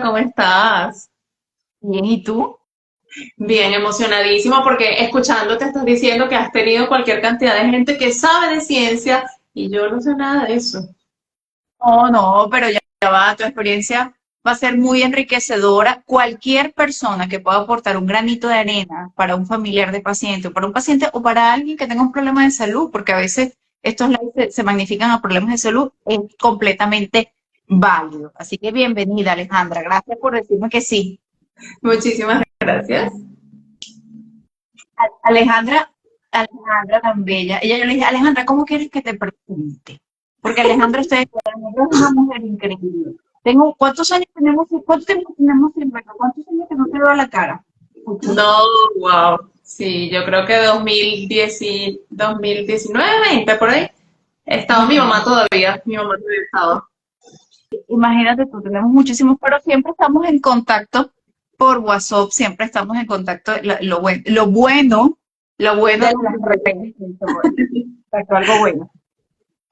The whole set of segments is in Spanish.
¿Cómo estás? Bien, ¿y tú? Bien, emocionadísima porque escuchándote estás diciendo que has tenido cualquier cantidad de gente que sabe de ciencia y yo no sé nada de eso. No, no, pero ya va, tu experiencia va a ser muy enriquecedora. Cualquier persona que pueda aportar un granito de arena para un familiar de paciente, o para un paciente o para alguien que tenga un problema de salud, porque a veces estos lives se magnifican a problemas de salud, es completamente válido. Así que bienvenida, Alejandra. Gracias por decirme que sí. Muchísimas gracias. Alejandra tan bella. Ella, yo le dije, Alejandra, ¿cómo quieres que te presente? Porque Alejandra, ustedes saben, ella es una mujer increíble. ¿Cuántos años tenemos, cuánto tiempo tenemos sin vernos? ¿Cuántos años que no te veo la cara? Muchos. No, wow. Sí, yo creo que 2010, 2019, 20, por ahí. Estaba mi mamá todavía, mi mamá todavía estaba. Imagínate tú, tenemos muchísimos, pero siempre estamos en contacto por WhatsApp, siempre estamos en contacto. Lo bueno De de las redes, exacto, algo bueno.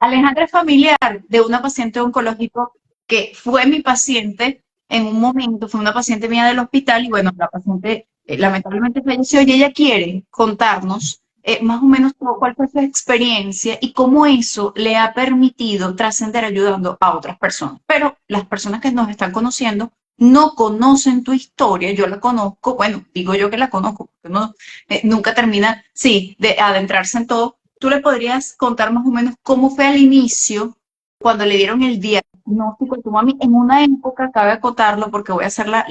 Alejandra es familiar de una paciente oncológico que fue mi paciente en un momento, fue una paciente mía del hospital y bueno, la paciente lamentablemente falleció y ella quiere contarnos más o menos cuál fue su experiencia y cómo eso le ha permitido trascender ayudando a otras personas. Pero las personas que nos están conociendo no conocen tu historia, yo la conozco, bueno, digo yo que la conozco, porque no, nunca termina, sí, de adentrarse en todo. ¿Tú le podrías contar más o menos cómo fue al inicio cuando le dieron el diagnóstico a tu mami? En una época, cabe acotarlo porque voy a hacer la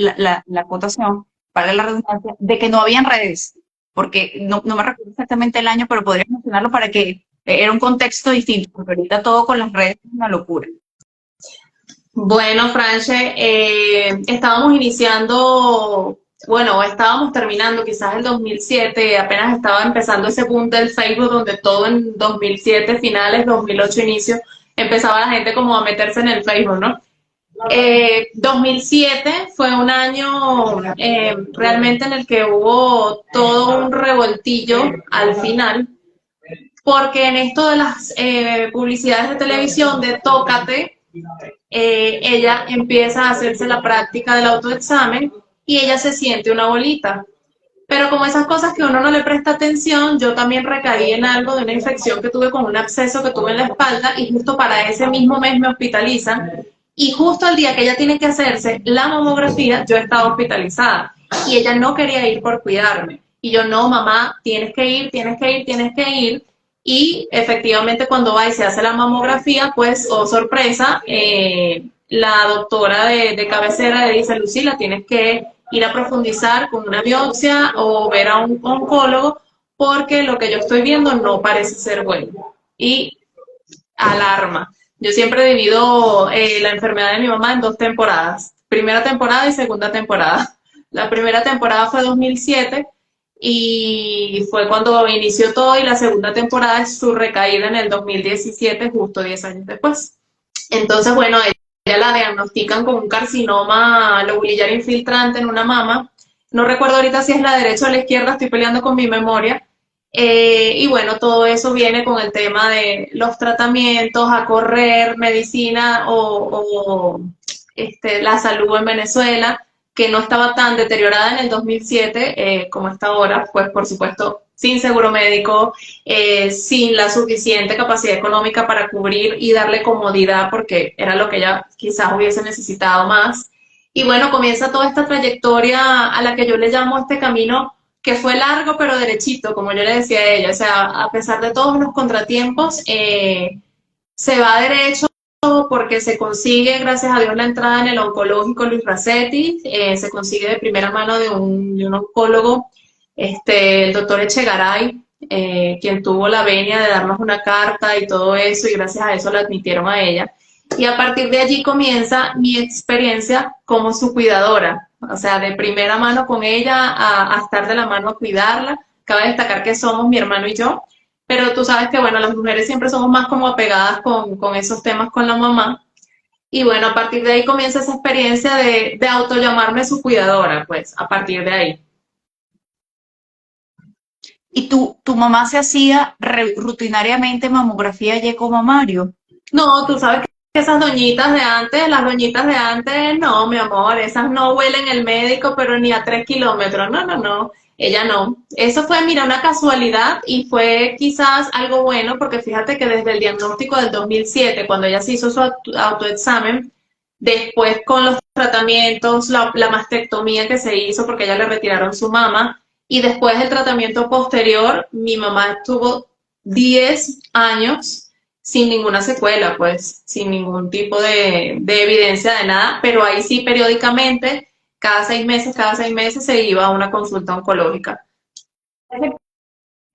acotación, para la redundancia, de que no habían redes, porque no me recuerdo exactamente el año, pero podrías mencionarlo para que era un contexto distinto, porque ahorita todo con las redes es una locura. Bueno, Franche, estábamos iniciando, bueno, estábamos terminando quizás el 2007, apenas estaba empezando ese boom del Facebook donde todo en 2007, finales, 2008, inicio, empezaba la gente como a meterse en el Facebook, ¿no? 2007 fue un año realmente en el que hubo todo un revoltillo al final, porque en esto de las publicidades de televisión de Tócate, ella empieza a hacerse la práctica del autoexamen y ella se siente una bolita. Pero como esas cosas que uno no le presta atención, yo también recaí en algo de una infección que tuve con un absceso que tuve en la espalda y justo para ese mismo mes me hospitalizan. Y justo el día que ella tiene que hacerse la mamografía, yo estaba hospitalizada y ella no quería ir por cuidarme. Y yo, no, mamá, tienes que ir, tienes que ir, tienes que ir. Y efectivamente cuando va y se hace la mamografía, pues, oh sorpresa, la doctora de cabecera le dice, Lucila, tienes que ir a profundizar con una biopsia o ver a un oncólogo porque lo que yo estoy viendo no parece ser bueno. Y alarma. Yo siempre he dividido la enfermedad de mi mamá en dos temporadas, primera temporada y segunda temporada. La primera temporada fue 2007 y fue cuando inició todo y la segunda temporada es su recaída en el 2017, justo 10 años después. Entonces, bueno, ella la diagnostican con un carcinoma lobulillar infiltrante en una mama. No recuerdo ahorita si es la derecha o la izquierda, estoy peleando con mi memoria. Y bueno, todo eso viene con el tema de los tratamientos, a correr, medicina o la salud en Venezuela, que no estaba tan deteriorada en el 2007 como está ahora, pues por supuesto sin seguro médico, sin la suficiente capacidad económica para cubrir y darle comodidad, porque era lo que ella quizás hubiese necesitado más. Y bueno, comienza toda esta trayectoria a la que yo le llamo este camino que fue largo pero derechito, como yo le decía a ella. O sea, a pesar de todos los contratiempos, se va derecho porque se consigue, gracias a Dios, la entrada en el oncológico Luis Racetti, se consigue de primera mano de un oncólogo, el doctor Echegaray, quien tuvo la venia de darnos una carta y todo eso, y gracias a eso la admitieron a ella. Y a partir de allí comienza mi experiencia como su cuidadora, o sea, de primera mano con ella a estar de la mano a cuidarla. Cabe destacar que somos mi hermano y yo, pero tú sabes que, bueno, las mujeres siempre somos más como apegadas con esos temas con la mamá. Y bueno, a partir de ahí comienza esa experiencia de auto llamarme su cuidadora, pues, a partir de ahí. ¿Y tu mamá se hacía rutinariamente mamografía y eco mamario? No, tú sabes esas doñitas de antes, las doñitas de antes, no, mi amor, esas no huelen el médico, pero ni a 3 kilómetros, no, no, no, ella no. Eso fue, mira, una casualidad y fue quizás algo bueno, porque fíjate que desde el diagnóstico del 2007, cuando ella se hizo su autoexamen, después con los tratamientos, la mastectomía que se hizo, porque ella le retiraron su mama, y después el tratamiento posterior, mi mamá estuvo 10 años sin ninguna secuela, pues, sin ningún tipo de evidencia de nada, pero ahí sí periódicamente, cada 6 meses se iba a una consulta oncológica.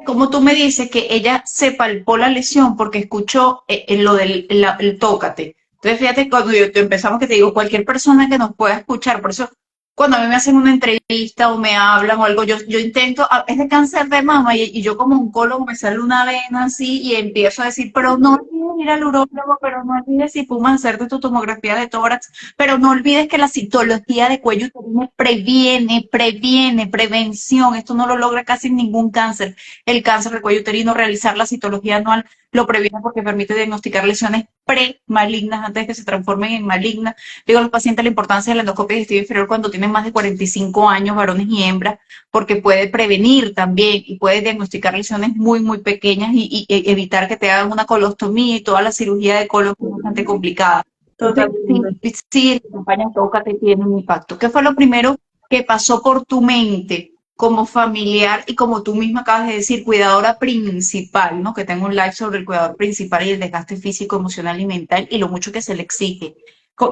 Como tú me dices que ella se palpó la lesión porque escuchó lo del el tócate. Entonces, fíjate, cuando empezamos que te digo, cualquier persona que nos pueda escuchar, por eso cuando a mí me hacen una entrevista o me hablan o algo, yo intento, es de cáncer de mama y yo como oncólogo me sale una vena así y empiezo a decir, pero no olvides ir al urólogo, pero no olvides si fumas hacerte tu tomografía de tórax, pero no olvides que la citología de cuello uterino previene, prevención, esto no lo logra casi ningún cáncer. El cáncer de cuello uterino, realizar la citología anual lo previene porque permite diagnosticar lesiones premalignas antes de que se transformen en malignas. Digo a los pacientes la importancia de la endoscopia digestiva inferior cuando tienen más de 45 años, varones y hembras, porque puede prevenir también y puede diagnosticar lesiones muy, muy pequeñas y evitar que te hagan una colostomía y toda la cirugía de colon es bastante complicada. Entonces, Totalmente. sí, la campaña Tócate tiene un impacto. ¿Qué fue lo primero que pasó por tu mente como familiar y como tú misma acabas de decir, cuidadora principal, ¿no? Que tengo un live sobre el cuidador principal y el desgaste físico, emocional y mental y lo mucho que se le exige.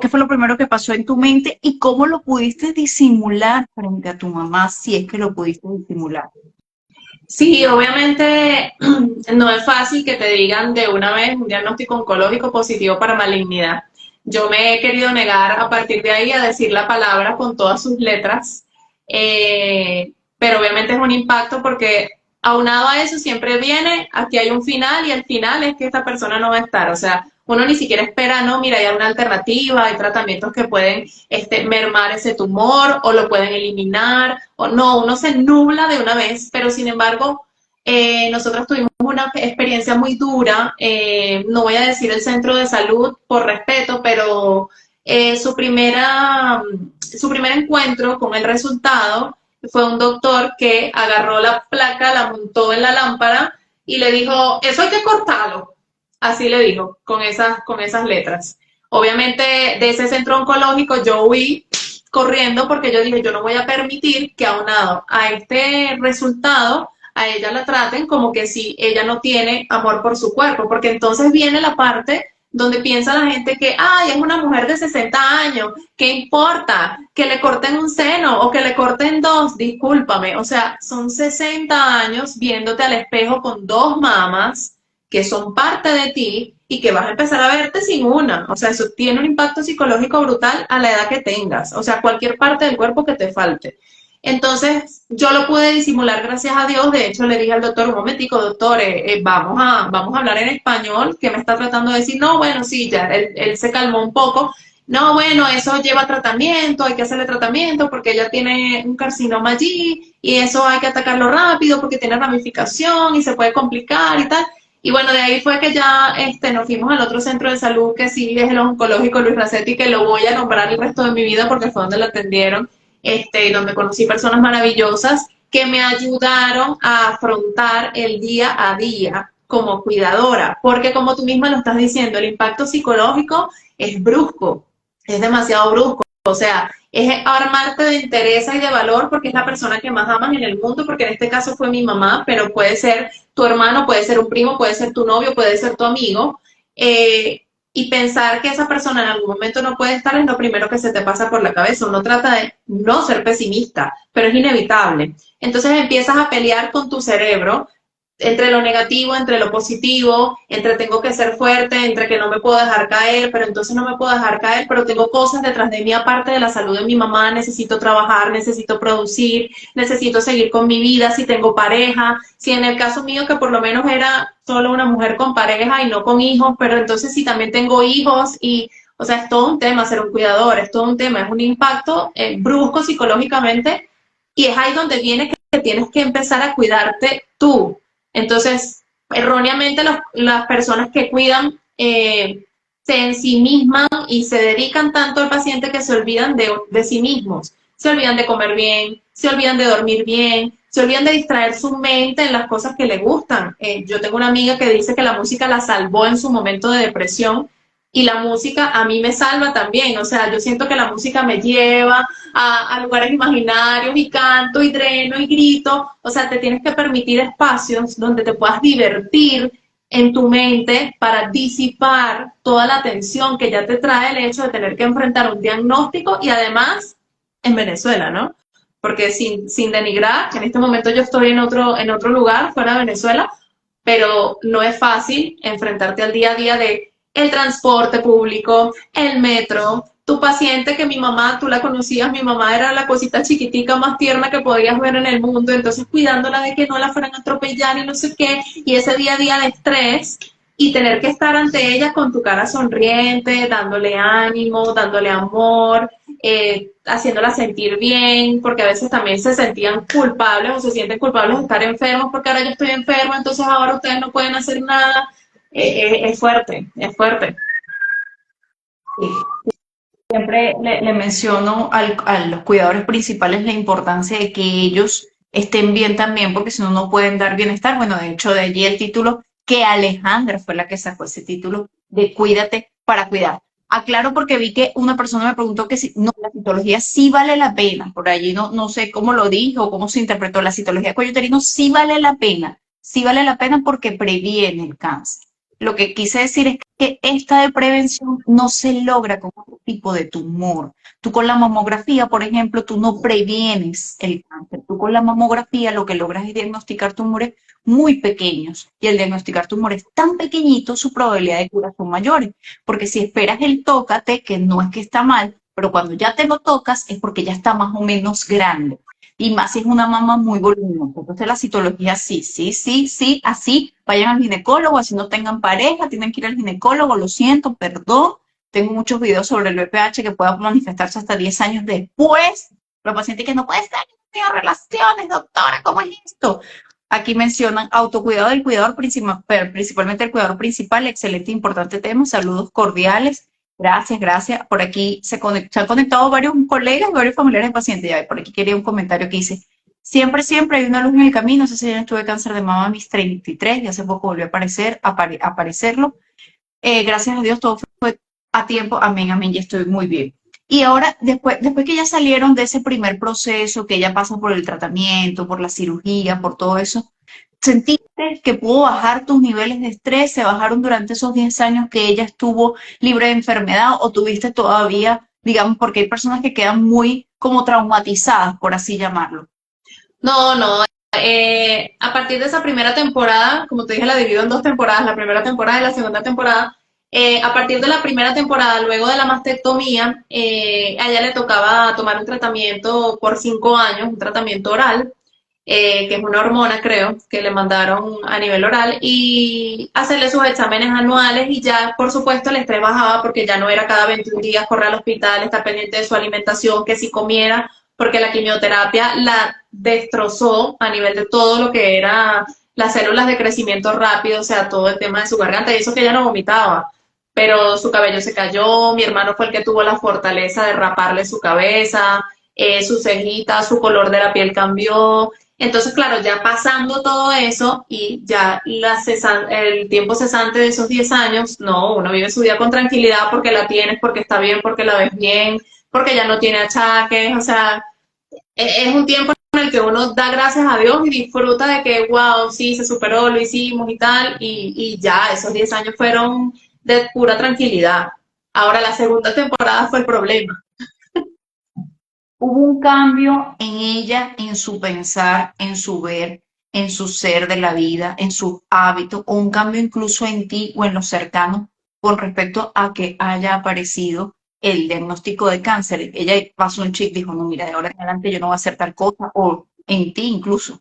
¿Qué fue lo primero que pasó en tu mente y cómo lo pudiste disimular frente a tu mamá, si es que lo pudiste disimular? Sí, obviamente no es fácil que te digan de una vez un diagnóstico oncológico positivo para malignidad. Yo me he querido negar a partir de ahí a decir la palabra con todas sus letras, pero obviamente es un impacto porque aunado a eso siempre viene, aquí hay un final y el final es que esta persona no va a estar. O sea, uno ni siquiera espera, no, mira, hay una alternativa, hay tratamientos que pueden mermar ese tumor o lo pueden eliminar, o no, uno se nubla de una vez, pero sin embargo, nosotros tuvimos una experiencia muy dura, no voy a decir el centro de salud por respeto, pero su primer encuentro con el resultado fue un doctor que agarró la placa, la montó en la lámpara y le dijo, eso hay que cortarlo. Así le dijo, con esas letras. Obviamente de ese centro oncológico yo huí corriendo porque yo dije, yo no voy a permitir que aunado a este resultado, a ella la traten como que si ella no tiene amor por su cuerpo, porque entonces viene la parte donde piensa la gente que, ay, es una mujer de 60 años, ¿qué importa? Que le corten un seno o que le corten dos, discúlpame, o sea, son 60 años viéndote al espejo con dos mamas que son parte de ti y que vas a empezar a verte sin una. O sea, eso tiene un impacto psicológico brutal a la edad que tengas. O sea, cualquier parte del cuerpo que te falte. Entonces, yo lo pude disimular gracias a Dios. De hecho, le dije al doctor, un momentico, doctor, vamos a hablar en español, que me está tratando de decir, no, bueno, sí, ya, él se calmó un poco. No, bueno, eso lleva tratamiento, hay que hacerle tratamiento porque ella tiene un carcinoma allí y eso hay que atacarlo rápido porque tiene ramificación y se puede complicar y tal. Y bueno, de ahí fue que ya nos fuimos al otro centro de salud que sí es el oncológico Luis Racetti, que lo voy a nombrar el resto de mi vida porque fue donde lo atendieron, y donde conocí personas maravillosas que me ayudaron a afrontar el día a día como cuidadora, porque como tú misma lo estás diciendo, el impacto psicológico es brusco, es demasiado brusco. O sea, es armarte de interés y de valor porque es la persona que más amas en el mundo, porque en este caso fue mi mamá, pero puede ser tu hermano, puede ser un primo, puede ser tu novio, puede ser tu amigo. Y pensar que esa persona en algún momento no puede estar es lo primero que se te pasa por la cabeza. Uno trata de no ser pesimista, pero es inevitable. Entonces empiezas a pelear con tu cerebro entre lo negativo, entre lo positivo, entre tengo que ser fuerte, entre que no me puedo dejar caer, pero entonces no me puedo dejar caer, pero tengo cosas detrás de mí aparte de la salud de mi mamá, necesito trabajar, necesito producir, necesito seguir con mi vida, si tengo pareja, si en el caso mío que por lo menos era solo una mujer con pareja y no con hijos, pero entonces si también tengo hijos y, o sea, es todo un tema ser un cuidador, es todo un tema, es un impacto brusco psicológicamente y es ahí donde viene que tienes que empezar a cuidarte tú. Entonces, erróneamente las personas que cuidan se ensimisman y se dedican tanto al paciente que se olvidan de sí mismos. Se olvidan de comer bien, se olvidan de dormir bien, se olvidan de distraer su mente en las cosas que le gustan. Yo tengo una amiga que dice que la música la salvó en su momento de depresión y la música a mí me salva también. O sea, yo siento que la música me lleva a lugares imaginarios y canto y dreno y grito. O sea, te tienes que permitir espacios donde te puedas divertir en tu mente para disipar toda la tensión que ya te trae el hecho de tener que enfrentar un diagnóstico y además en Venezuela, ¿no? Porque sin denigrar, en este momento yo estoy en otro lugar fuera de Venezuela, pero no es fácil enfrentarte al día a día de el transporte público, el metro, tu paciente que mi mamá, tú la conocías, mi mamá era la cosita chiquitica más tierna que podías ver en el mundo, entonces cuidándola de que no la fueran a atropellar y no sé qué, y ese día a día de estrés, y tener que estar ante ella con tu cara sonriente, dándole ánimo, dándole amor, haciéndola sentir bien, porque a veces también se sentían culpables o se sienten culpables de estar enfermos, porque ahora yo estoy enferma, entonces ahora ustedes no pueden hacer nada. Es fuerte, es fuerte. Sí. Siempre le menciono a los cuidadores principales la importancia de que ellos estén bien también, porque si no, no pueden dar bienestar. Bueno, de hecho, de allí el título, que Alejandra fue la que sacó ese título de Cuídate para cuidar. Aclaro porque vi que una persona me preguntó que si no, la citología sí vale la pena. Por allí no sé cómo lo dijo o cómo se interpretó. La citología cuello uterino sí vale la pena porque previene el cáncer. Lo que quise decir es que esta de prevención no se logra con otro tipo de tumor. Tú con la mamografía, por ejemplo, tú no previenes el cáncer. Tú con la mamografía lo que logras es diagnosticar tumores muy pequeños. Y al diagnosticar tumores tan pequeñitos, su probabilidad de cura son mayores. Porque si esperas el tócate, que no es que está mal, pero cuando ya te lo tocas es porque ya está más o menos grande. Y más si es una mama muy voluminosa. Entonces la citología sí, así, vayan al ginecólogo, así no tengan pareja, tienen que ir al ginecólogo, lo siento, perdón. Tengo muchos videos sobre el BPH que pueda manifestarse hasta 10 años después. Los pacientes que no pueden estar en relaciones, doctora, ¿cómo es esto? Aquí mencionan autocuidado del cuidador principal, principalmente el cuidador principal, excelente, importante tema, saludos cordiales. Gracias, gracias. Por aquí se han conectado varios colegas, varios familiares de pacientes. Ya, por aquí quería un comentario que dice, siempre hay una luz en el camino. Ese año tuve cáncer de mama a mis 33 y hace poco volvió a aparecerlo. Gracias a Dios todo fue a tiempo. Amén, amén, ya estoy muy bien. Y ahora, después que ya salieron de ese primer proceso, que ya pasan por el tratamiento, por la cirugía, por todo eso, ¿sentiste que pudo bajar tus niveles de estrés? ¿Se bajaron durante esos 10 años que ella estuvo libre de enfermedad o tuviste todavía, digamos, porque hay personas que quedan muy como traumatizadas, por así llamarlo? No. A partir de esa primera temporada, como te dije, la divido en dos temporadas, la primera temporada y la segunda temporada. A partir de la primera temporada, luego de la mastectomía, a ella le tocaba tomar un tratamiento por 5 años, un tratamiento oral, que es una hormona, creo, que le mandaron a nivel oral, y hacerle sus exámenes anuales y ya, por supuesto, el estrés bajaba porque ya no era cada 21 días correr al hospital, estar pendiente de su alimentación, que si comiera, porque la quimioterapia la destrozó a nivel de todo lo que era las células de crecimiento rápido, o sea, todo el tema de su garganta, y eso que ella no vomitaba, pero su cabello se cayó, mi hermano fue el que tuvo la fortaleza de raparle su cabeza, su cejita, su color de la piel cambió. Entonces, claro, ya pasando todo eso y ya el tiempo cesante de esos 10 años, no, uno vive su vida con tranquilidad porque la tienes, porque está bien, porque la ves bien, porque ya no tiene achaques, o sea, es un tiempo en el que uno da gracias a Dios y disfruta de que, wow, sí, se superó, lo hicimos y tal, y ya, esos 10 años fueron de pura tranquilidad. Ahora, la segunda temporada fue el problema. Hubo un cambio en ella, en su pensar, en su ver, en su ser de la vida, en sus hábitos, o un cambio incluso en ti o en los cercanos con respecto a que haya aparecido el diagnóstico de cáncer. Ella pasó un chip, dijo, no, mira, de ahora en adelante yo no voy a hacer tal cosa, o en ti incluso.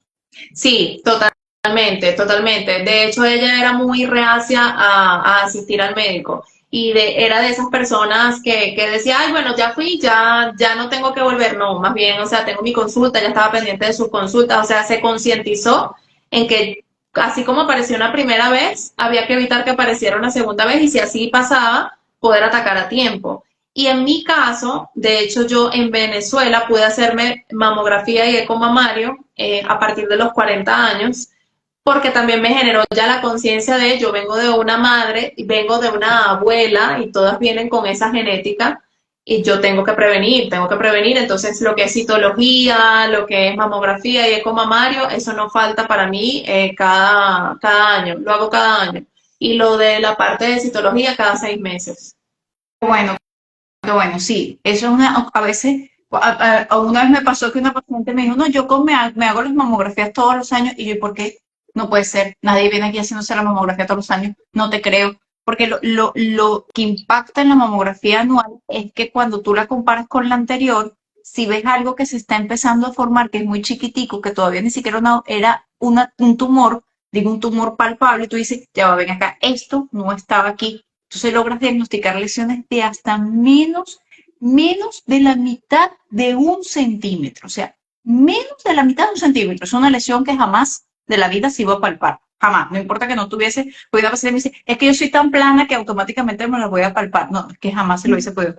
Sí, totalmente, totalmente. De hecho, ella era muy reacia a asistir al médico y era de esas personas que decía, ay, bueno, ya fui, ya no tengo que volver. No, más bien, o sea, tengo mi consulta, ya estaba pendiente de sus consultas, o sea, se concientizó en que así como apareció una primera vez, había que evitar que apareciera una segunda vez y si así pasaba, poder atacar a tiempo. Y en mi caso, de hecho yo en Venezuela pude hacerme mamografía y eco mamario a partir de los 40 años, porque también me generó ya la conciencia de yo vengo de una madre y vengo de una abuela y todas vienen con esa genética y yo tengo que prevenir, entonces lo que es citología, lo que es mamografía y eco mamario, eso no falta para mí cada año, lo hago cada año. Y lo de la parte de citología cada 6 meses. Bueno, bueno, sí, eso es a veces, una vez me pasó que una paciente me dijo, no, me hago las mamografías todos los años, y yo, ¿por qué? No puede ser, nadie viene aquí haciéndose la mamografía todos los años, no te creo, porque lo que impacta en la mamografía anual es que cuando tú la comparas con la anterior, si ves algo que se está empezando a formar, que es muy chiquitico, que todavía ni siquiera era un tumor, digo un tumor palpable, y tú dices, ya va, ven acá, esto no estaba aquí. Entonces logras diagnosticar lesiones de hasta menos de la mitad de 1 centímetro. O sea, menos de la mitad de 1 centímetro. Es una lesión que jamás de la vida se iba a palpar. Jamás. No importa que no tuviese, pues una paciente me dice, es que yo soy tan plana que automáticamente me la voy a palpar. No, es que jamás se lo hubiese podido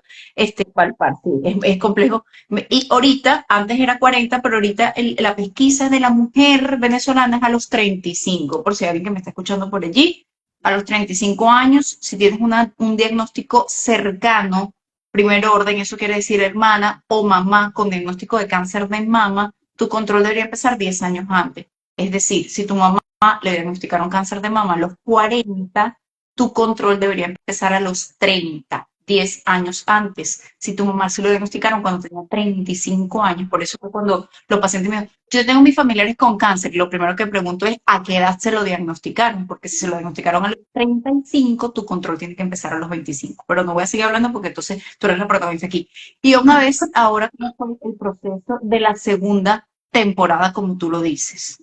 palpar. Sí, es complejo. Y ahorita, antes era 40, pero ahorita la pesquisa de la mujer venezolana es a los 35, por si hay alguien que me está escuchando por allí. A los 35 años, si tienes un diagnóstico cercano, primer orden, eso quiere decir hermana o mamá con diagnóstico de cáncer de mama, tu control debería empezar 10 años antes. Es decir, si tu mamá le diagnosticaron cáncer de mama a los 40, tu control debería empezar a los 30, 10 años antes. Si tu mamá se lo diagnosticaron cuando tenía 35 años, por eso fue cuando los pacientes me dicen, yo tengo mis familiares con cáncer, y lo primero que pregunto es a qué edad se lo diagnosticaron, porque si se lo diagnosticaron a los 35, tu control tiene que empezar a los 25. Pero no voy a seguir hablando porque entonces tú eres la protagonista aquí. Y una vez, ahora, ¿cómo fue el proceso de la segunda temporada, como tú lo dices?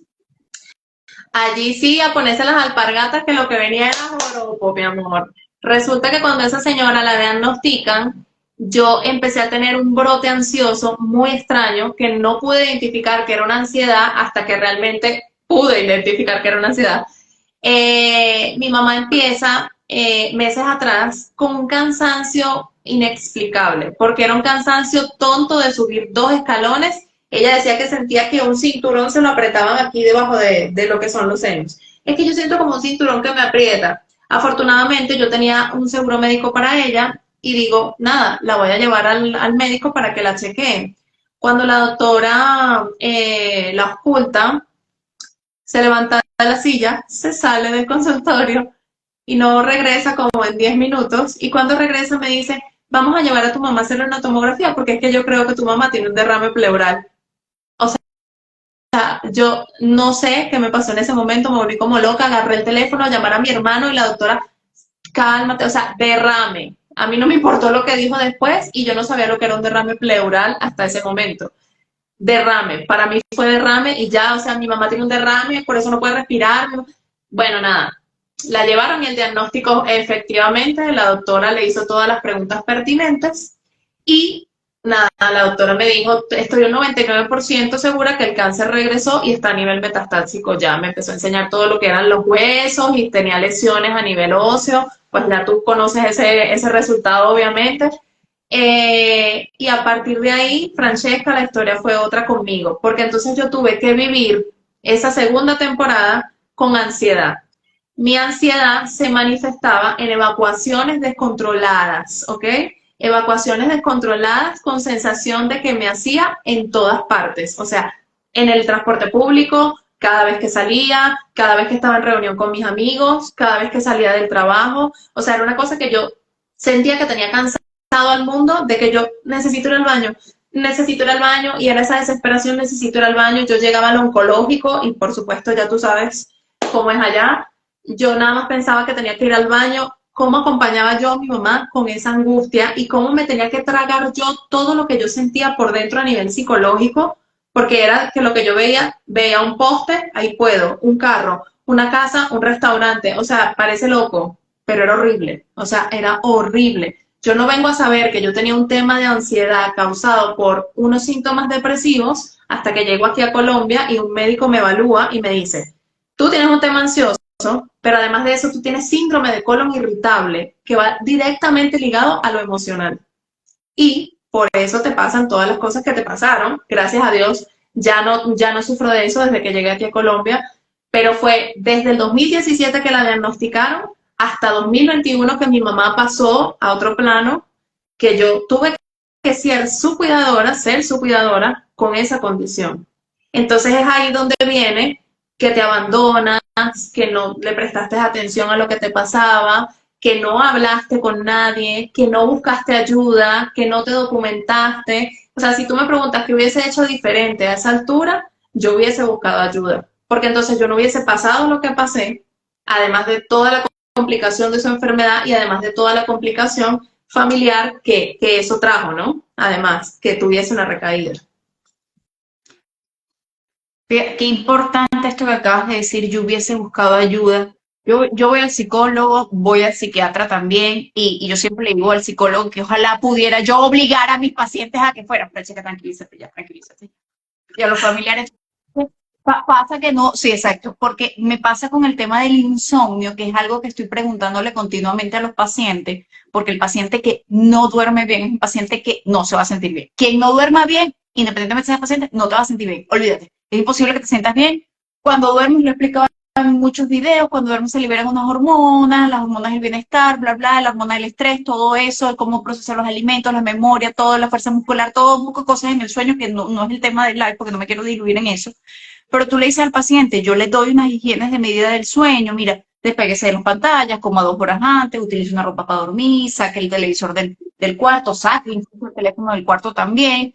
Allí sí, a ponerse las alpargatas, que lo que venía era joropo, mi amor. Resulta que cuando esa señora la diagnostican, yo empecé a tener un brote ansioso muy extraño que no pude identificar que era una ansiedad hasta que realmente pude identificar que era una ansiedad. Mi mamá empieza meses atrás con un cansancio inexplicable, porque era un cansancio tonto de subir 2 escalones. Ella decía que sentía que un cinturón se lo apretaban aquí debajo de lo que son los senos. Es que yo siento como un cinturón que me aprieta. Afortunadamente yo tenía un seguro médico para ella y digo, nada, la voy a llevar al médico para que la chequee. Cuando la doctora la oculta, se levanta de la silla, se sale del consultorio y no regresa como en 10 minutos. Y cuando regresa me dice, vamos a llevar a tu mamá a hacerle una tomografía porque es que yo creo que tu mamá tiene un derrame pleural. Yo no sé qué me pasó en ese momento, me volví como loca, agarré el teléfono a llamar a mi hermano y la doctora, cálmate, o sea, derrame. A mí no me importó lo que dijo después y yo no sabía lo que era un derrame pleural hasta ese momento. Derrame, para mí fue derrame y ya, o sea, mi mamá tiene un derrame, por eso no puede respirar. Bueno, nada, la llevaron y el diagnóstico, efectivamente, la doctora le hizo todas las preguntas pertinentes y nada, la doctora me dijo, estoy un 99% segura que el cáncer regresó y está a nivel metastásico ya. Me empezó a enseñar todo lo que eran los huesos y tenía lesiones a nivel óseo, pues ya tú conoces ese resultado obviamente. Y a partir de ahí, Francesca, la historia fue otra conmigo, porque entonces yo tuve que vivir esa segunda temporada con ansiedad. Mi ansiedad se manifestaba en evacuaciones descontroladas, ¿ok? Evacuaciones descontroladas con sensación de que me hacía en todas partes, o sea, en el transporte público, cada vez que salía, cada vez que estaba en reunión con mis amigos, cada vez que salía del trabajo, o sea, era una cosa que yo sentía que tenía cansado al mundo de que yo necesito ir al baño, y era esa desesperación, necesito ir al baño. Yo llegaba al oncológico y por supuesto ya tú sabes cómo es allá, yo nada más pensaba que tenía que ir al baño. Cómo acompañaba yo a mi mamá con esa angustia y cómo me tenía que tragar yo todo lo que yo sentía por dentro a nivel psicológico, porque era que lo que yo veía un poste, ahí puedo, un carro, una casa, un restaurante, o sea, parece loco, pero era horrible, o sea, era horrible. Yo no vengo a saber que yo tenía un tema de ansiedad causado por unos síntomas depresivos hasta que llego aquí a Colombia y un médico me evalúa y me dice, tú tienes un tema ansioso, pero además de eso tú tienes síndrome de colon irritable que va directamente ligado a lo emocional. Y por eso te pasan todas las cosas que te pasaron. Gracias a Dios ya no sufro de eso desde que llegué aquí a Colombia, pero fue desde el 2017 que la diagnosticaron hasta 2021 que mi mamá pasó a otro plano, que yo tuve que ser su cuidadora con esa condición. Entonces es ahí donde viene que te abandonas, que no le prestaste atención a lo que te pasaba, que no hablaste con nadie, que no buscaste ayuda, que no te documentaste. O sea, si tú me preguntas qué hubiese hecho diferente a esa altura, yo hubiese buscado ayuda, porque entonces yo no hubiese pasado lo que pasé, además de toda la complicación de su enfermedad y además de toda la complicación familiar que eso trajo, ¿no? Además, que tuviese una recaída. Qué importante esto que acabas de decir, yo hubiese buscado ayuda. Yo voy al psicólogo, voy al psiquiatra también, y yo siempre le digo al psicólogo que ojalá pudiera yo obligar a mis pacientes a que fueran, pero chica, tranquilízate ya, tranquilízate. Y a los familiares, pasa que no, sí, exacto, porque me pasa con el tema del insomnio, que es algo que estoy preguntándole continuamente a los pacientes, porque el paciente que no duerme bien es un paciente que no se va a sentir bien. Quien no duerma bien, independientemente de ser paciente, no te va a sentir bien, olvídate. Es imposible que te sientas bien. Cuando duermes, lo he explicado en muchos videos, cuando duermes se liberan unas hormonas, las hormonas del bienestar, bla, bla, las hormonas del estrés, todo eso, cómo procesar los alimentos, la memoria, toda la fuerza muscular, todo un poco de cosas en el sueño que no es el tema del live porque no me quiero diluir en eso. Pero tú le dices al paciente, yo le doy unas higienes de medida del sueño, mira, despéguese de las pantallas, coma 2 horas antes, utilice una ropa para dormir, saque el televisor del cuarto, saque incluso el teléfono del cuarto también.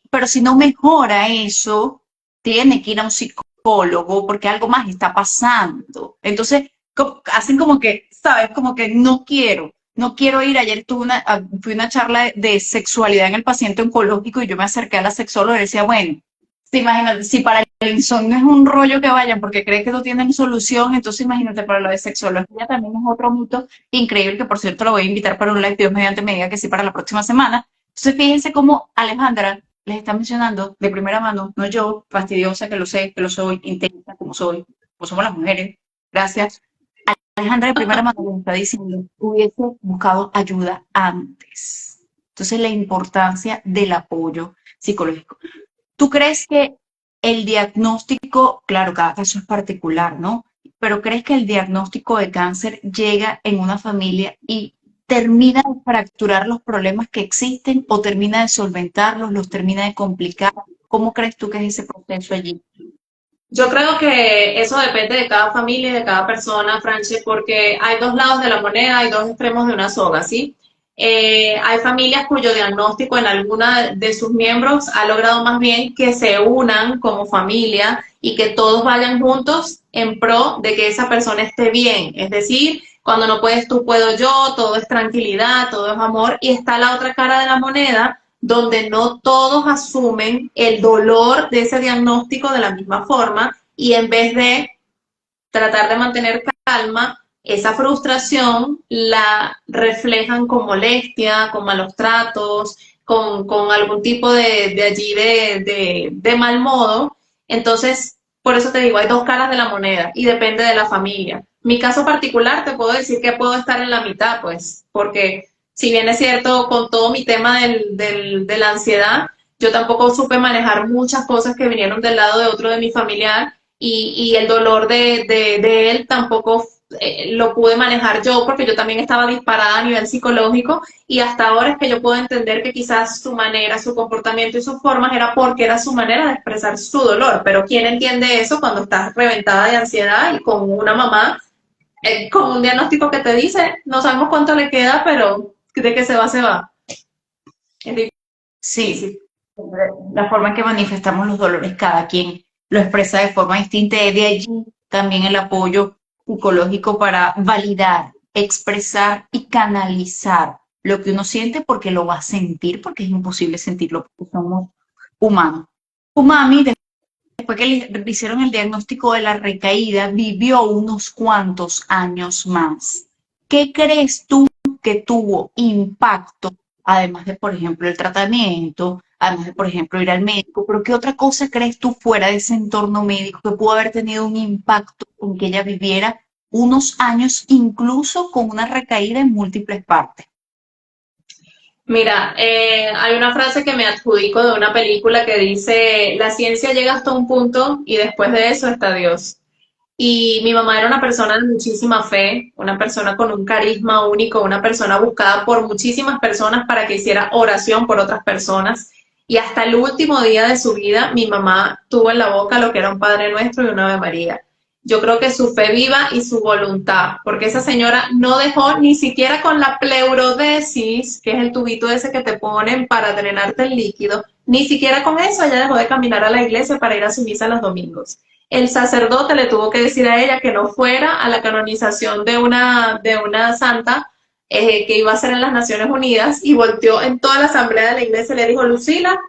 Pero si no mejora eso, tiene que ir a un psicólogo porque algo más está pasando. Entonces, hacen como que, ¿sabes? Como que no quiero ir. Ayer fui a una charla de sexualidad en el paciente oncológico y yo me acerqué a la sexóloga y decía, bueno, imagínate, si para el insomnio es un rollo que vayan porque cree que no tienen solución, entonces imagínate para lo de sexología también es otro mito increíble que por cierto lo voy a invitar para un live, Dios mediante me diga que sí para la próxima semana. Entonces fíjense cómo Alejandra les está mencionando de primera mano, no yo, fastidiosa que lo sé, que lo soy, intensa como soy, como somos las mujeres, gracias. Alejandra de primera mano les está diciendo, hubiese buscado ayuda antes. Entonces la importancia del apoyo psicológico. ¿Tú crees que el diagnóstico, claro, cada caso es particular, ¿no? Pero crees que el diagnóstico de cáncer llega en una familia y termina de fracturar los problemas que existen o termina de solventarlos, los termina de complicar? ¿Cómo crees tú que es ese proceso allí? Yo creo que eso depende de cada familia y de cada persona, Franche, porque hay dos lados de la moneda, hay dos extremos de una soga, ¿sí? Hay familias cuyo diagnóstico en alguna de sus miembros ha logrado más bien que se unan como familia y que todos vayan juntos en pro de que esa persona esté bien. Es decir, cuando no puedes tú, puedo yo, todo es tranquilidad, todo es amor. Y está la otra cara de la moneda, donde no todos asumen el dolor de ese diagnóstico de la misma forma y en vez de tratar de mantener calma, esa frustración la reflejan con molestia, con malos tratos, con algún tipo de allí de mal modo. Entonces, por eso te digo, hay dos caras de la moneda y depende de la familia. Mi caso particular, te puedo decir que puedo estar en la mitad, pues, porque si bien es cierto, con todo mi tema de la ansiedad, yo tampoco supe manejar muchas cosas que vinieron del lado de otro de mi familiar y el dolor de él tampoco lo pude manejar yo porque yo también estaba disparada a nivel psicológico y hasta ahora es que yo puedo entender que quizás su manera, su comportamiento y sus formas era porque era su manera de expresar su dolor, pero ¿quién entiende eso cuando estás reventada de ansiedad y con una mamá con un diagnóstico que te dice, no sabemos cuánto le queda, pero de que se va, se va? Sí, la forma en que manifestamos los dolores, cada quien lo expresa de forma distinta. Y de allí también el apoyo psicológico para validar, expresar y canalizar lo que uno siente porque lo va a sentir, porque es imposible sentirlo, porque somos humanos. Tu mami, después que le hicieron el diagnóstico de la recaída, vivió unos cuantos años más. ¿Qué crees tú que tuvo impacto, además de, por ejemplo, el tratamiento, además de, por ejemplo, ir al médico? ¿Pero qué otra cosa crees tú fuera de ese entorno médico que pudo haber tenido un impacto en que ella viviera unos años, incluso con una recaída en múltiples partes. Mira, hay una frase que me adjudico de una película que dice, la ciencia llega hasta un punto y después de eso está Dios. Y mi mamá era una persona de muchísima fe, una persona con un carisma único, una persona buscada por muchísimas personas para que hiciera oración por otras personas. Y hasta el último día de su vida, mi mamá tuvo en la boca lo que era un Padre Nuestro y una Ave María. Yo creo que su fe viva y su voluntad, porque esa señora no dejó ni siquiera con la pleurodesis, que es el tubito ese que te ponen para drenarte el líquido, ni siquiera con eso ella dejó de caminar a la iglesia para ir a su misa los domingos. El sacerdote le tuvo que decir a ella que no fuera a la canonización de una santa que iba a ser en las Naciones Unidas y volteó en toda la asamblea de la iglesia y le dijo, Lucila,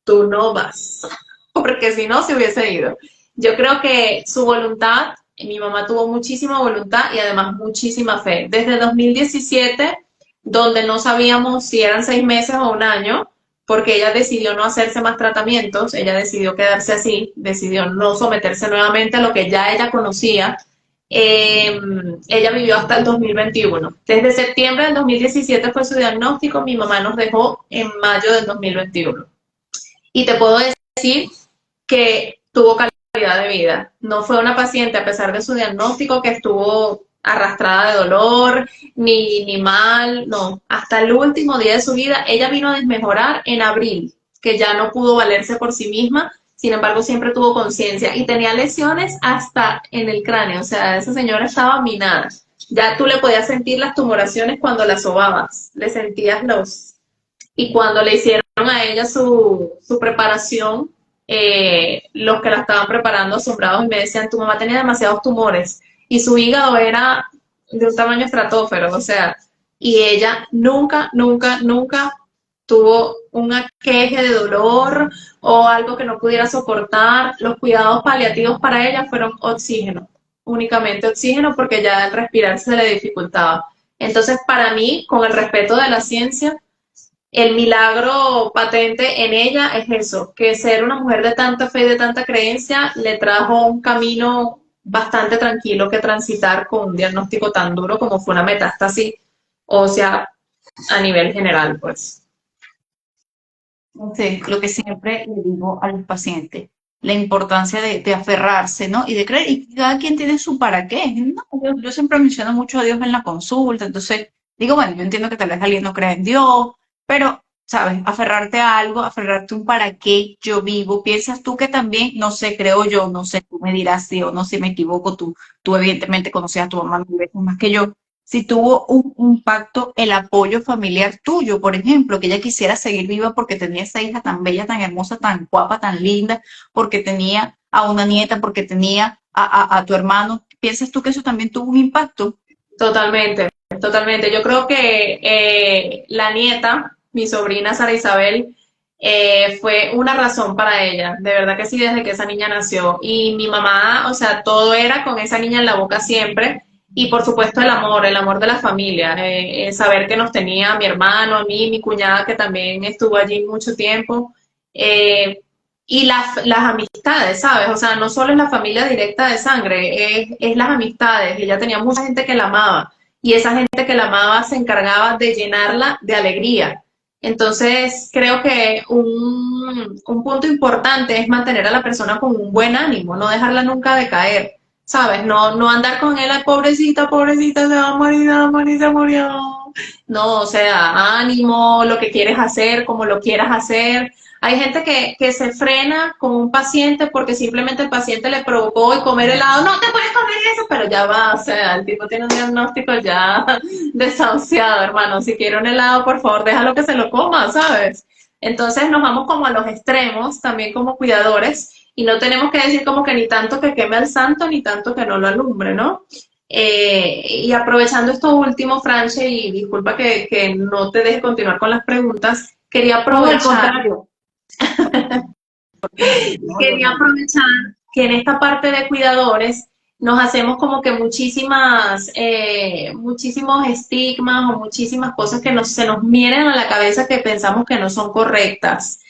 tú no vas, porque si no se hubiese ido. Yo creo que su voluntad, mi mamá tuvo muchísima voluntad y además muchísima fe. Desde 2017, donde no sabíamos si eran 6 meses o un año, porque ella decidió no hacerse más tratamientos, ella decidió quedarse así, decidió no someterse nuevamente a lo que ya ella conocía. Ella vivió hasta el 2021. Desde septiembre del 2017 fue su diagnóstico, mi mamá nos dejó en mayo del 2021. Y te puedo decir que tuvo calidad de vida. No fue una paciente, a pesar de su diagnóstico, que estuvo arrastrada de dolor, ni mal, no. Hasta el último día de su vida, ella vino a desmejorar en abril, que ya no pudo valerse por sí misma, sin embargo siempre tuvo conciencia y tenía lesiones hasta en el cráneo, o sea, esa señora estaba minada. Ya tú le podías sentir las tumoraciones cuando la sobabas, le sentías los... Y cuando le hicieron a ella su preparación, los que la estaban preparando asombrados y me decían, tu mamá tenía demasiados tumores y su hígado era de un tamaño estratosfero, o sea, y ella nunca, nunca, nunca tuvo un aqueje de dolor o algo que no pudiera soportar. Los cuidados paliativos para ella fueron oxígeno, únicamente oxígeno porque ya el respirar se le dificultaba. Entonces, para mí, con el respeto de la ciencia, el milagro patente en ella es eso, que ser una mujer de tanta fe y de tanta creencia le trajo un camino bastante tranquilo que transitar con un diagnóstico tan duro como fue una metástasis ósea a nivel general, pues. Sí, lo que siempre le digo a los pacientes, la importancia de aferrarse, ¿no? Y de creer, y cada quien tiene su para qué, ¿no? Yo siempre menciono mucho a Dios en la consulta, entonces digo, bueno, yo entiendo que tal vez alguien no crea en Dios, pero, ¿sabes? Aferrarte a algo, aferrarte a un para qué yo vivo. ¿Piensas tú que también, no sé, creo yo, no sé, tú me dirás sí o no, si me equivoco, tú evidentemente conocías a tu mamá mil veces más que yo, si tuvo un impacto el apoyo familiar tuyo, por ejemplo, que ella quisiera seguir viva porque tenía esa hija tan bella, tan hermosa, tan guapa, tan linda, porque tenía a una nieta, porque tenía a tu hermano. ¿Piensas tú que eso también tuvo un impacto? Totalmente, totalmente. Yo creo que la nieta, mi sobrina Sara Isabel, fue una razón para ella, de verdad que sí, desde que esa niña nació. Y mi mamá, o sea, todo era con esa niña en la boca siempre. Y por supuesto el amor de la familia, saber que nos tenía mi hermano, a mí, mi cuñada que también estuvo allí mucho tiempo. eh, y las amistades, ¿sabes? O sea, no solo es la familia directa de sangre, es las amistades. Ella tenía mucha gente que la amaba y esa gente que la amaba se encargaba de llenarla de alegría. Entonces, creo que un punto importante es mantener a la persona con un buen ánimo, no dejarla nunca decaer, ¿sabes? No, no andar con él, "Ay, pobrecita, pobrecita, se va a morir, se murió". No, o sea, ánimo, lo que quieres hacer, como lo quieras hacer. Hay gente que se frena con un paciente porque simplemente el paciente le provocó y comer helado, no te puedes comer eso, pero ya va, o sea, el tipo tiene un diagnóstico ya desahuciado, hermano. Si quiere un helado, por favor, déjalo que se lo coma, ¿sabes? Entonces nos vamos como a los extremos, también como cuidadores, y no tenemos que decir como que ni tanto que queme al santo, ni tanto que no lo alumbre, ¿no? Y aprovechando esto último, Franche, y disculpa que no te deje continuar con las preguntas, quería Todo el aprovechar contrario. quería aprovechar que en esta parte de cuidadores nos hacemos como que muchísimos estigmas o muchísimas cosas que se nos vienen a la cabeza que pensamos que no son correctas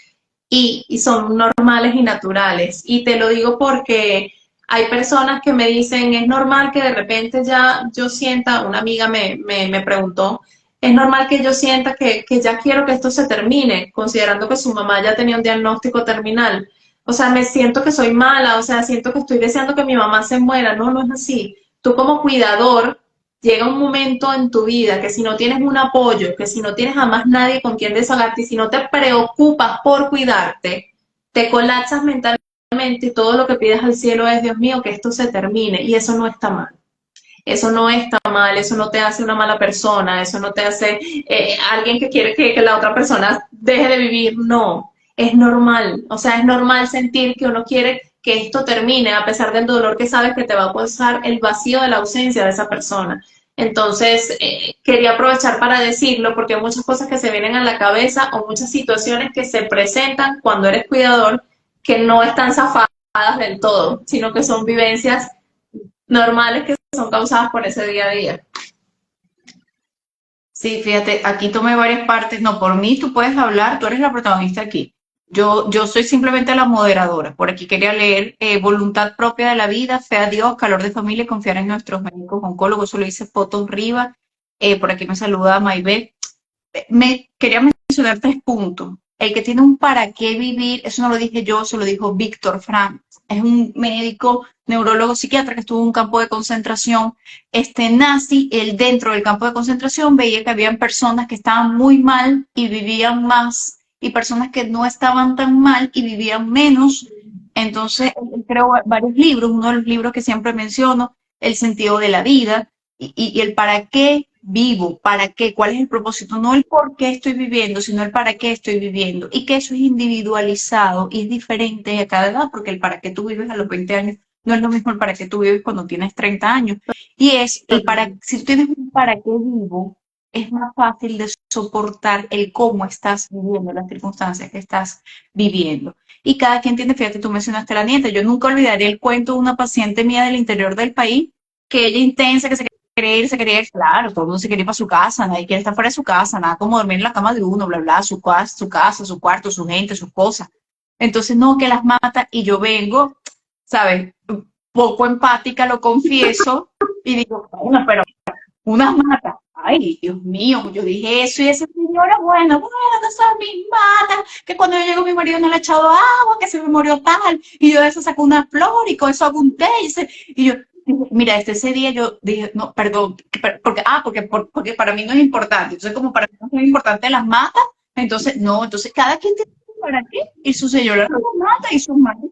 y son normales y naturales. Y te lo digo porque Hay personas que me dicen, es normal que de repente ya yo sienta, una amiga me preguntó, es normal que yo sienta que ya quiero que esto se termine, considerando que su mamá ya tenía un diagnóstico terminal. O sea, me siento que soy mala, o sea, siento que estoy deseando que mi mamá se muera. No, no es así. Tú como cuidador, llega un momento en tu vida que si no tienes un apoyo, que si no tienes a más nadie con quien desahogarte y si no te preocupas por cuidarte, te colapsas mentalmente y todo lo que pides al cielo es, Dios mío, que esto se termine. Y eso no está mal. Eso no está mal, eso no te hace una mala persona, eso no te hace alguien que quiere que la otra persona deje de vivir. No, es normal. O sea, es normal sentir que uno quiere que esto termine, a pesar del dolor que sabes que te va a causar el vacío de la ausencia de esa persona. Entonces, quería aprovechar para decirlo porque hay muchas cosas que se vienen a la cabeza o muchas situaciones que se presentan cuando eres cuidador que no están zafadas del todo, sino que son vivencias normales que son causadas por ese día a día. Sí, fíjate, aquí tomé varias partes. No, por mí tú puedes hablar, tú eres la protagonista aquí. Yo soy simplemente la moderadora. Por aquí quería leer voluntad propia de la vida, fe a Dios, calor de familia y confiar en nuestros médicos oncólogos. Eso lo dice Fotos Riva. Por aquí me saluda Maibé. Me quería mencionar 3 puntos. El que tiene un para qué vivir, eso no lo dije yo, eso lo dijo Víctor Frank. Es un médico, neurólogo, psiquiatra que estuvo en un campo de concentración nazi. Él dentro del campo de concentración veía que habían personas que estaban muy mal y vivían más, y personas que no estaban tan mal y vivían menos. Entonces, él creó varios libros, uno de los libros que siempre menciono, El sentido de la vida, y el para qué vivo, para qué, cuál es el propósito, no el por qué estoy viviendo, sino el para qué estoy viviendo, y que eso es individualizado y es diferente a cada edad, porque el para qué tú vives a los 20 años no es lo mismo el para qué tú vives cuando tienes 30 años. Y es el para, si tú tienes un para qué vivo, es más fácil de soportar el cómo estás viviendo, las circunstancias que estás viviendo. Y cada quien tiene, fíjate, tú mencionaste a la nieta, yo nunca olvidaré el cuento de una paciente mía del interior del país, que ella intensa, que se quería ir, claro, todo el mundo se quiere ir para su casa, nadie quiere estar fuera de su casa, nada como dormir en la cama de uno, bla, bla, su casa, su cuarto, su gente, sus cosas. Entonces, no, que las mata, y yo vengo, ¿sabes? Poco empática, lo confieso, y digo, bueno, pero unas matas. Ay, Dios mío, yo dije eso y esa señora, bueno, no son mis matas, que cuando yo llego mi marido no le ha echado agua, que se me murió tal, y yo de eso saco una flor y con eso hago un té, y yo, mira, ese día yo dije, no, perdón, porque para mí no es importante, entonces como para mí no es importante las matas, entonces, no, entonces cada quien tiene para qué, y su señora no mata, y sus matas,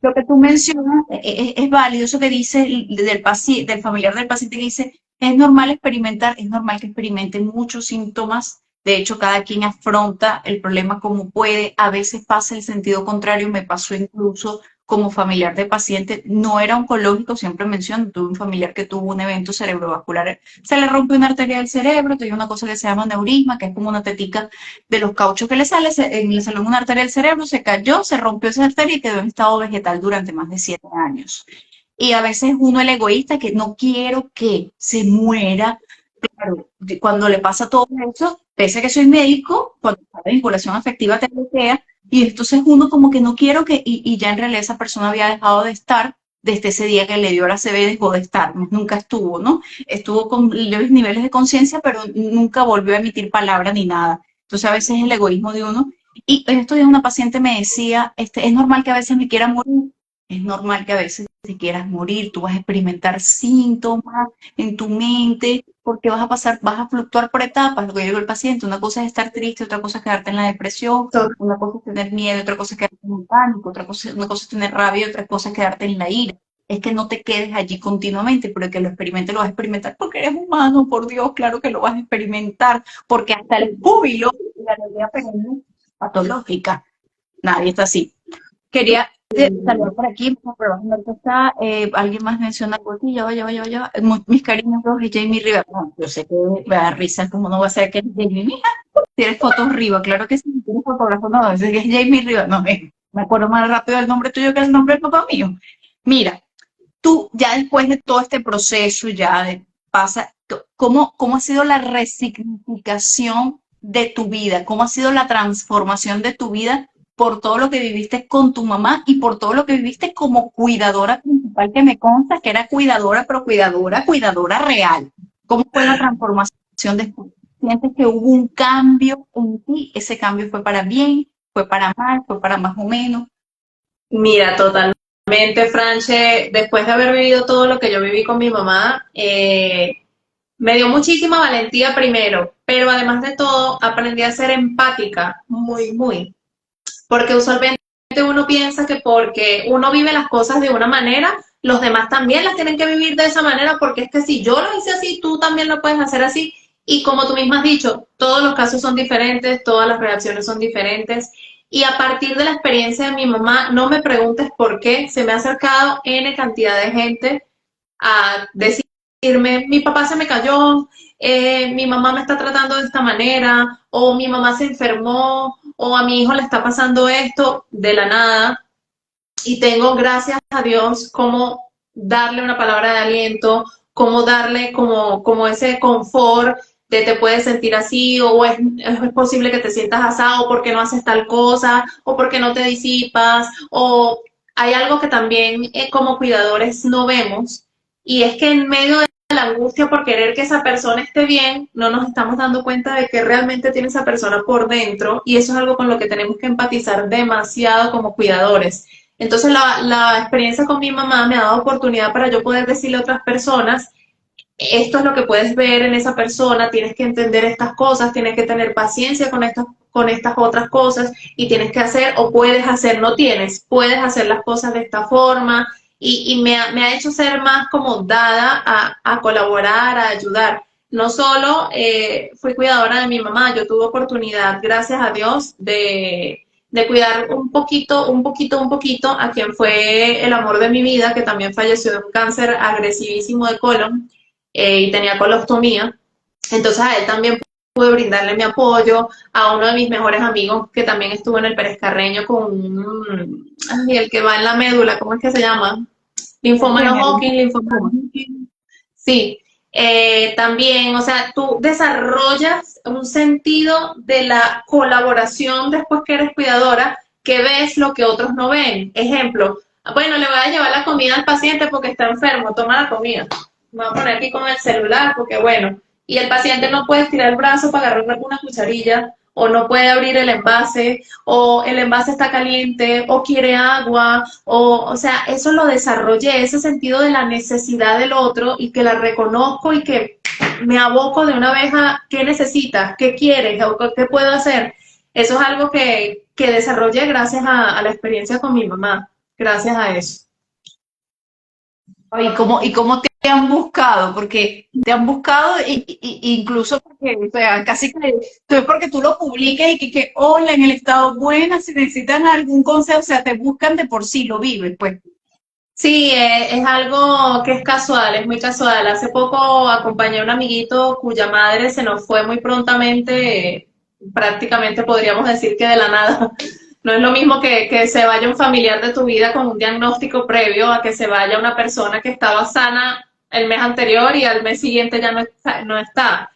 lo que tú mencionas es válido, eso que dice del paciente, del familiar del paciente que dice, es normal experimentar, es normal que experimenten muchos síntomas. De hecho, cada quien afronta el problema como puede. A veces pasa el sentido contrario, me pasó incluso como familiar de paciente, no era oncológico, siempre menciono, tuve un familiar que tuvo un evento cerebrovascular, se le rompió una arteria del cerebro, tenía una cosa que se llama neurisma, que es como una tetica de los cauchos que le sale, le salió una arteria del cerebro, se cayó, se rompió esa arteria y quedó en estado vegetal durante más de 7 años. Y a veces uno el egoísta que no quiero que se muera, claro, cuando le pasa todo eso, pese a que soy médico, cuando la vinculación afectiva te bloquea, y entonces uno como que no quiero que, y ya en realidad esa persona había dejado de estar desde ese día que le dio la CB, dejó de estar, nunca estuvo, ¿no? Estuvo con leves niveles de conciencia, pero nunca volvió a emitir palabra ni nada. Entonces a veces es el egoísmo de uno. Y en estos días una paciente me decía, es normal que a veces me quiera morir, es normal que a veces te quieras morir, tú vas a experimentar síntomas en tu mente, porque vas a fluctuar por etapas, lo que yo digo al paciente, una cosa es estar triste, otra cosa es quedarte en la depresión, una cosa es tener miedo, otra cosa es quedarte en el pánico, una cosa es tener rabia, otra cosa es quedarte en la ira. Es que no te quedes allí continuamente, pero que lo experimentes, lo vas a experimentar porque eres humano, por Dios, claro que lo vas a experimentar, porque hasta el júbilo y la alegría perenne patológica, nadie está así. Quería saludar por aquí, pero no está, alguien más menciona algo aquí, ya. Mis cariños todos y Jamie Rivera. No, yo sé que me da risa, como no va a ser que es Jamie, mija, tienes fotos Riva, claro que sí, tienes fotógrafo, no, es que es Jamie Rivera, no, me acuerdo más rápido del nombre tuyo que el nombre del papá mío. Mira, tú ya después de todo este proceso, pasa, ¿cómo ha sido la resignificación de tu vida? ¿Cómo ha sido la transformación de tu vida por todo lo que viviste con tu mamá y por todo lo que viviste como cuidadora principal, que me consta que era cuidadora, pero cuidadora real. ¿Cómo fue la transformación después? ¿Sientes que hubo un cambio en ti? ¿Ese cambio fue para bien? ¿Fue para mal? ¿Fue para más o menos? Mira, totalmente, Franche, después de haber vivido todo lo que yo viví con mi mamá, me dio muchísima valentía primero, pero además de todo, aprendí a ser empática, muy, muy, porque usualmente uno piensa que porque uno vive las cosas de una manera, los demás también las tienen que vivir de esa manera, porque es que si yo lo hice así, tú también lo puedes hacer así. Y como tú misma has dicho, todos los casos son diferentes, todas las reacciones son diferentes. Y a partir de la experiencia de mi mamá, no me preguntes por qué, se me ha acercado N cantidad de gente a decirme, mi papá se me cayó, mi mamá me está tratando de esta manera, o mi mamá se enfermó, o a mi hijo le está pasando esto de la nada, y tengo, gracias a Dios, como darle una palabra de aliento, como darle como ese confort de te puedes sentir así, o es posible que te sientas asado porque no haces tal cosa, o porque no te disipas, o hay algo que también como cuidadores no vemos, y es que en medio de la angustia por querer que esa persona esté bien, no nos estamos dando cuenta de que realmente tiene esa persona por dentro, y eso es algo con lo que tenemos que empatizar demasiado como cuidadores. Entonces la experiencia con mi mamá me ha dado oportunidad para yo poder decirle a otras personas, esto es lo que puedes ver en esa persona, tienes que entender estas cosas, tienes que tener paciencia con estas otras cosas y tienes que hacer o puedes hacer, no tienes, puedes hacer las cosas de esta forma y me ha hecho ser más como dada a colaborar, a ayudar. No solo fui cuidadora de mi mamá, yo tuve oportunidad, gracias a Dios, de cuidar un poquito a quien fue el amor de mi vida, que también falleció de un cáncer agresivísimo de colon y tenía colostomía. Entonces a él también pude brindarle mi apoyo, a uno de mis mejores amigos que también estuvo en el Pérez Carreño con el que va en la médula, ¿cómo es que se llama? Linfoma no Hodgkin, linfoma Hodgkin. Sí, también, o sea, tú desarrollas un sentido de la colaboración después que eres cuidadora, que ves lo que otros no ven. Ejemplo, bueno, le voy a llevar la comida al paciente porque está enfermo, toma la comida. Me voy a poner aquí con el celular porque bueno, y el paciente no puede estirar el brazo para agarrar una cucharilla, o no puede abrir el envase, o el envase está caliente, o quiere agua, o sea, eso lo desarrollé, ese sentido de la necesidad del otro y que la reconozco y que me aboco de una vez a qué necesitas, qué quieres, o qué puedo hacer. Eso es algo que desarrollé gracias a la experiencia con mi mamá, gracias a eso. Y cómo te han buscado? Porque te han buscado incluso porque, o sea, casi que es porque tú lo publiques y que hola, en el estado buena, si necesitan algún consejo, o sea, te buscan de por sí, lo viven, pues. Sí, es algo que es casual, es muy casual. Hace poco acompañé a un amiguito cuya madre se nos fue muy prontamente, prácticamente podríamos decir que de la nada. No es lo mismo que se vaya un familiar de tu vida con un diagnóstico previo a que se vaya una persona que estaba sana el mes anterior y al mes siguiente ya no está.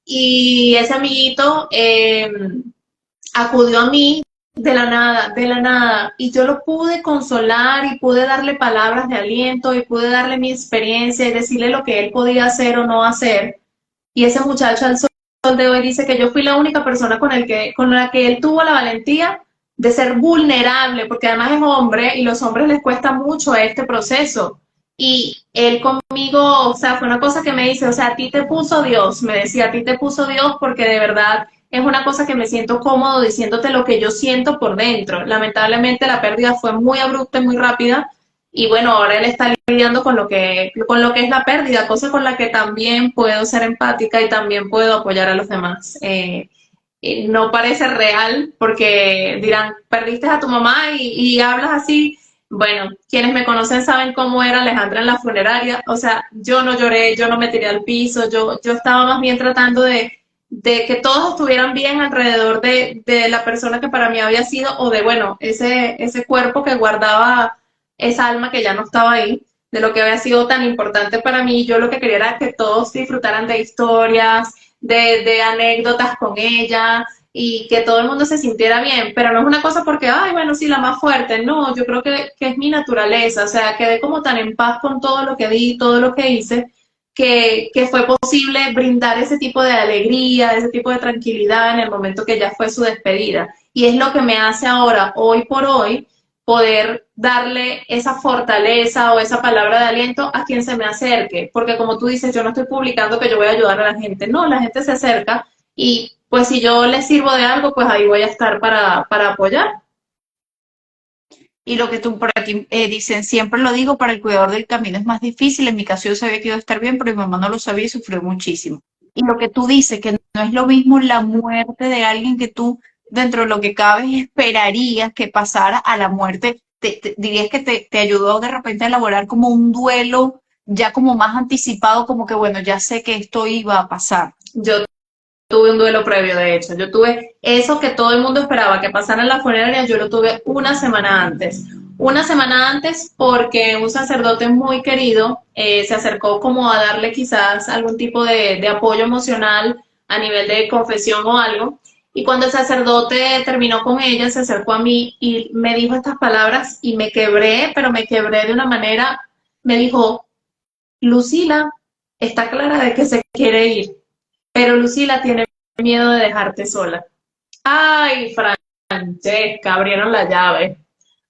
Y ese amiguito acudió a mí de la nada, y yo lo pude consolar y pude darle palabras de aliento y pude darle mi experiencia y decirle lo que él podía hacer o no hacer. Y ese muchacho al sol de hoy dice que yo fui la única persona con la que él tuvo la valentía de ser vulnerable, porque además es hombre y los hombres les cuesta mucho este proceso. Y él conmigo, o sea, fue una cosa que me dice, o sea, a ti te puso Dios, me decía, a ti te puso Dios porque de verdad es una cosa que me siento cómodo diciéndote lo que yo siento por dentro. Lamentablemente la pérdida fue muy abrupta y muy rápida, y bueno, ahora él está lidiando con lo que es la pérdida, cosa con la que también puedo ser empática y también puedo apoyar a los demás. No parece real porque dirán, perdiste a tu mamá y hablas así. Bueno, quienes me conocen saben cómo era Alejandra en la funeraria. O sea, yo no lloré, yo no me tiré al piso, yo estaba más bien tratando de que todos estuvieran bien alrededor de la persona que para mí había sido, o de, bueno, ese cuerpo que guardaba esa alma que ya no estaba ahí, de lo que había sido tan importante para mí. Yo lo que quería era que todos disfrutaran de historias, de anécdotas con ella, y que todo el mundo se sintiera bien, pero no es una cosa porque, ay, bueno, sí, la más fuerte, no, yo creo que es mi naturaleza, o sea, quedé como tan en paz con todo lo que di, todo lo que hice, que fue posible brindar ese tipo de alegría, ese tipo de tranquilidad en el momento que ya fue su despedida. Y es lo que me hace ahora, hoy por hoy, poder darle esa fortaleza o esa palabra de aliento a quien se me acerque. Porque como tú dices, yo no estoy publicando que yo voy a ayudar a la gente. No, la gente se acerca y pues si yo les sirvo de algo, pues ahí voy a estar para apoyar. Y lo que tú por aquí dicen, siempre lo digo, para el cuidador del camino es más difícil. En mi caso yo sabía que iba a estar bien, pero mi mamá no lo sabía y sufrió muchísimo. Y lo que tú dices, que no es lo mismo la muerte de alguien que tú, dentro de lo que cabe, esperarías que pasara a la muerte. Dirías que te ayudó de repente a elaborar como un duelo ya como más anticipado, como que bueno, ya sé que esto iba a pasar. Yo tuve un duelo previo, de hecho. Yo tuve eso que todo el mundo esperaba, que pasara en la funeraria, yo lo tuve una semana antes. Una semana antes porque un sacerdote muy querido se acercó como a darle quizás algún tipo de apoyo emocional a nivel de confesión o algo. Y cuando el sacerdote terminó con ella, se acercó a mí y me dijo estas palabras y me quebré, pero me quebré de una manera, me dijo, Lucila, está clara de que se quiere ir, pero Lucila tiene miedo de dejarte sola. Ay, Francesca, abrieron la llave.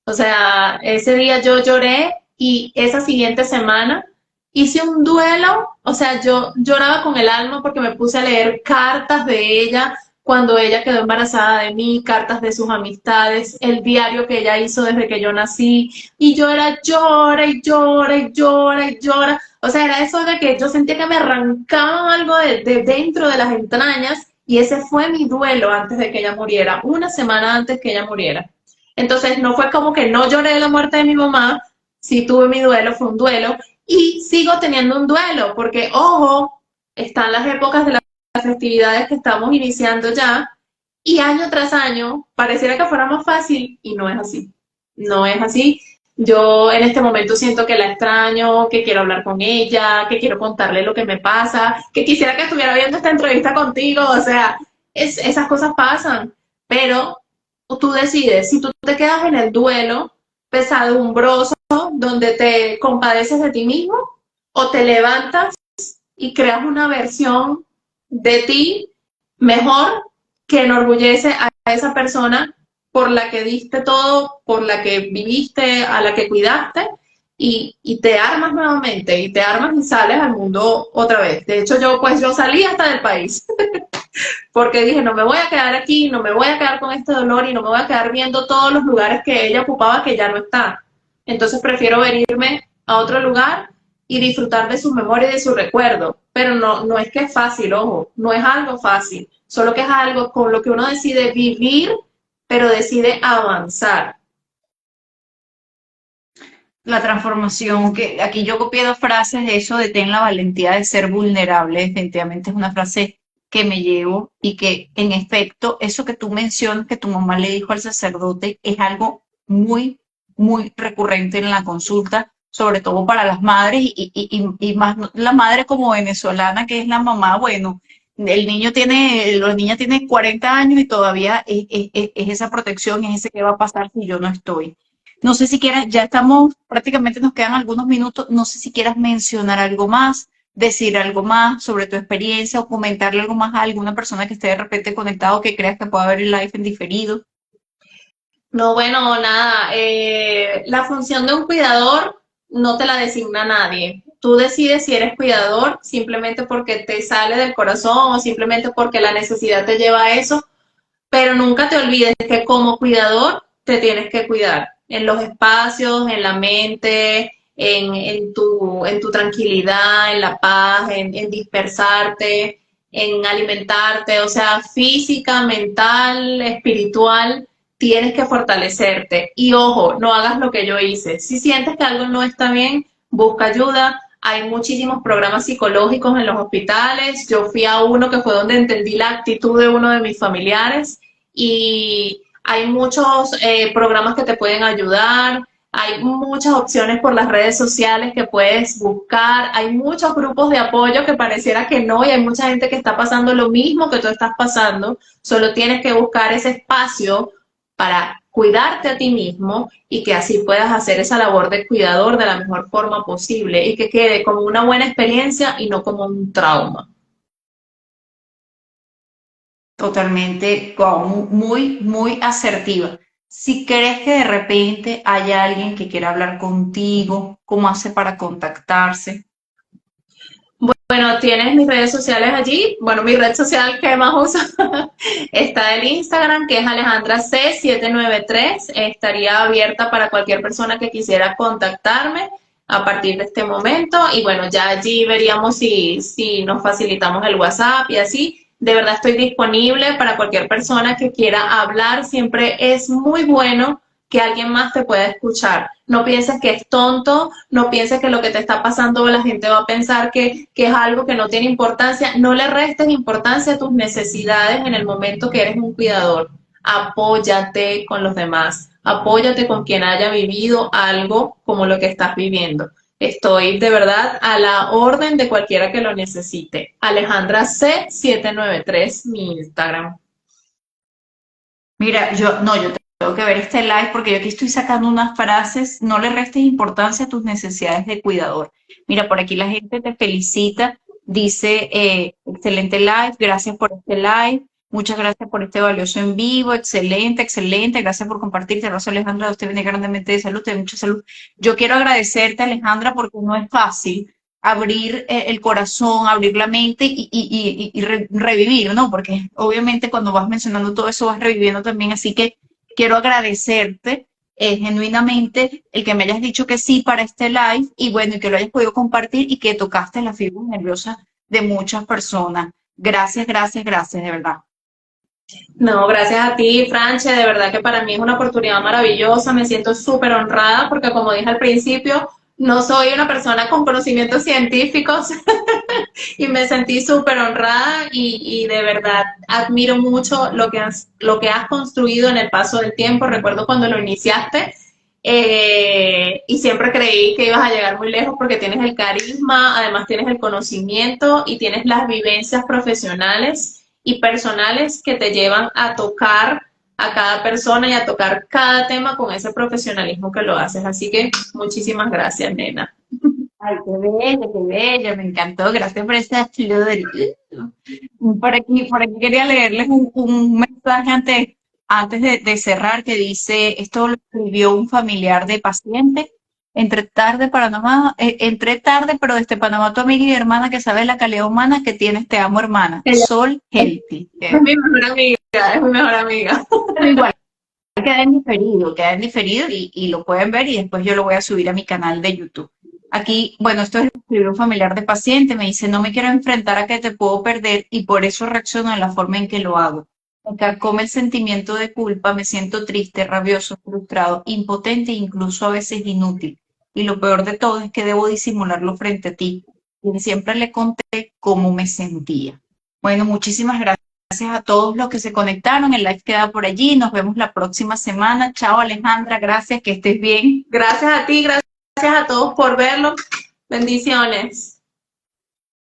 O sea, ese día yo lloré y esa siguiente semana hice un duelo. O sea, yo lloraba con el alma porque me puse a leer cartas de ella cuando ella quedó embarazada de mí, cartas de sus amistades, el diario que ella hizo desde que yo nací. Y yo era llora y llora y llora y llora. O sea, era eso de que yo sentía que me arrancaba algo de dentro de las entrañas y ese fue mi duelo antes de que ella muriera, una semana antes que ella muriera. Entonces no fue como que no lloré la muerte de mi mamá, sí tuve mi duelo, fue un duelo y sigo teniendo un duelo porque, ojo, están las épocas de las festividades que estamos iniciando ya y año tras año pareciera que fuera más fácil y no es así. No es así. Yo en este momento siento que la extraño, que quiero hablar con ella, que quiero contarle lo que me pasa, que quisiera que estuviera viendo esta entrevista contigo, o sea, esas cosas pasan, pero tú decides si tú te quedas en el duelo pesadumbroso donde te compadeces de ti mismo o te levantas y creas una versión de ti mejor que enorgullece a esa persona por la que diste todo, por la que viviste, a la que cuidaste, y te armas nuevamente, y te armas y sales al mundo otra vez. De hecho, yo salí hasta del país, porque dije, no me voy a quedar aquí, no me voy a quedar con este dolor y no me voy a quedar viendo todos los lugares que ella ocupaba que ya no está. Entonces prefiero venirme a otro lugar y disfrutar de su memoria y de su recuerdo. Pero no es que es fácil, ojo, no es algo fácil, solo que es algo con lo que uno decide vivir, pero decide avanzar. La transformación, que aquí yo copié dos frases de eso de ten la valentía de ser vulnerable, definitivamente es una frase que me llevo y que en efecto eso que tú mencionas que tu mamá le dijo al sacerdote es algo muy, muy recurrente en la consulta, sobre todo para las madres y más la madre como venezolana que es la mamá, bueno, la niña tiene 40 años y todavía es esa protección, es ese qué va a pasar si yo no estoy. No sé si quieras, ya estamos, prácticamente nos quedan algunos minutos, no sé si quieras mencionar algo más, decir algo más sobre tu experiencia o comentarle algo más a alguna persona que esté de repente conectado que creas que pueda ver el live en diferido. No, bueno, nada, la función de un cuidador no te la designa nadie. Tú decides si eres cuidador simplemente porque te sale del corazón o simplemente porque la necesidad te lleva a eso, pero nunca te olvides que como cuidador te tienes que cuidar en los espacios, en la mente, en tu tranquilidad, en la paz, en dispersarte, en alimentarte, o sea, física, mental, espiritual, tienes que fortalecerte. Y ojo, no hagas lo que yo hice. Si sientes que algo no está bien, busca ayuda. Hay muchísimos programas psicológicos en los hospitales. Yo fui a uno que fue donde entendí la actitud de uno de mis familiares y hay muchos programas que te pueden ayudar. Hay muchas opciones por las redes sociales que puedes buscar, hay muchos grupos de apoyo que pareciera que no, y hay mucha gente que está pasando lo mismo que tú estás pasando, solo tienes que buscar ese espacio para cuidarte a ti mismo y que así puedas hacer esa labor de cuidador de la mejor forma posible y que quede como una buena experiencia y no como un trauma. Totalmente, wow, muy, muy asertiva. Si crees que de repente hay alguien que quiera hablar contigo, ¿cómo hace para contactarse? Bueno, tienes mis redes sociales allí. Bueno, mi red social que más uso está el Instagram, que es Alejandra C793. Estaría abierta para cualquier persona que quisiera contactarme a partir de este momento. Y bueno, ya allí veríamos si nos facilitamos el WhatsApp y así. De verdad estoy disponible para cualquier persona que quiera hablar. Siempre es muy bueno que alguien más te pueda escuchar. No pienses que es tonto, no pienses que lo que te está pasando la gente va a pensar que es algo que no tiene importancia. No le restes importancia a tus necesidades en el momento que eres un cuidador. Apóyate con los demás, apóyate con quien haya vivido algo como lo que estás viviendo. Estoy de verdad a la orden de cualquiera que lo necesite. Alejandra C793, mi Instagram. Mira, yo tengo que ver este live porque yo aquí estoy sacando unas frases, no le restes importancia a tus necesidades de cuidador. Mira, por aquí la gente te felicita, dice, excelente live, gracias por este live, muchas gracias por este valioso en vivo, excelente, excelente, gracias por compartir, te abrazo Alejandra, Dios te bendiga grandemente de salud, te doy mucha salud. Yo quiero agradecerte Alejandra porque no es fácil abrir el corazón, abrir la mente y revivir, ¿no? Porque obviamente cuando vas mencionando todo eso vas reviviendo también, así que quiero agradecerte genuinamente el que me hayas dicho que sí para este live y bueno, y que lo hayas podido compartir y que tocaste las fibras nerviosas de muchas personas. Gracias, gracias, gracias, de verdad. No, gracias a ti, Franche, de verdad que para mí es una oportunidad maravillosa, me siento súper honrada porque como dije al principio, no soy una persona con conocimientos científicos y me sentí súper honrada y de verdad admiro mucho lo que has construido en el paso del tiempo. Recuerdo cuando lo iniciaste y siempre creí que ibas a llegar muy lejos porque tienes el carisma, además tienes el conocimiento y tienes las vivencias profesionales y personales que te llevan a tocar a cada persona y a tocar cada tema con ese profesionalismo que lo haces. Así que muchísimas gracias, nena. Ay, qué bella, me encantó. Gracias por esta flor. Por aquí quería leerles un mensaje antes de cerrar que dice, esto lo escribió un familiar de paciente. Entré tarde, pero desde Panamá tu amiga y hermana que sabe la calidad humana que tienes, te amo hermana. Ella Sol Healthy. es mi mejor amiga, es mi mejor amiga. Pero igual, queda en diferido y lo pueden ver y después yo lo voy a subir a mi canal de YouTube. Aquí, bueno, esto es escribir un familiar de paciente, me dice, no me quiero enfrentar a que te puedo perder y por eso reacciono de la forma en que lo hago. Me carcome el sentimiento de culpa, me siento triste, rabioso, frustrado, impotente e incluso a veces inútil. Y lo peor de todo es que debo disimularlo frente a ti. Y siempre le conté cómo me sentía. Bueno, muchísimas gracias. Gracias a todos los que se conectaron. El live queda por allí. Nos vemos la próxima semana. Chao, Alejandra. Gracias. Que estés bien. Gracias a ti, gracias a todos por verlo. Bendiciones.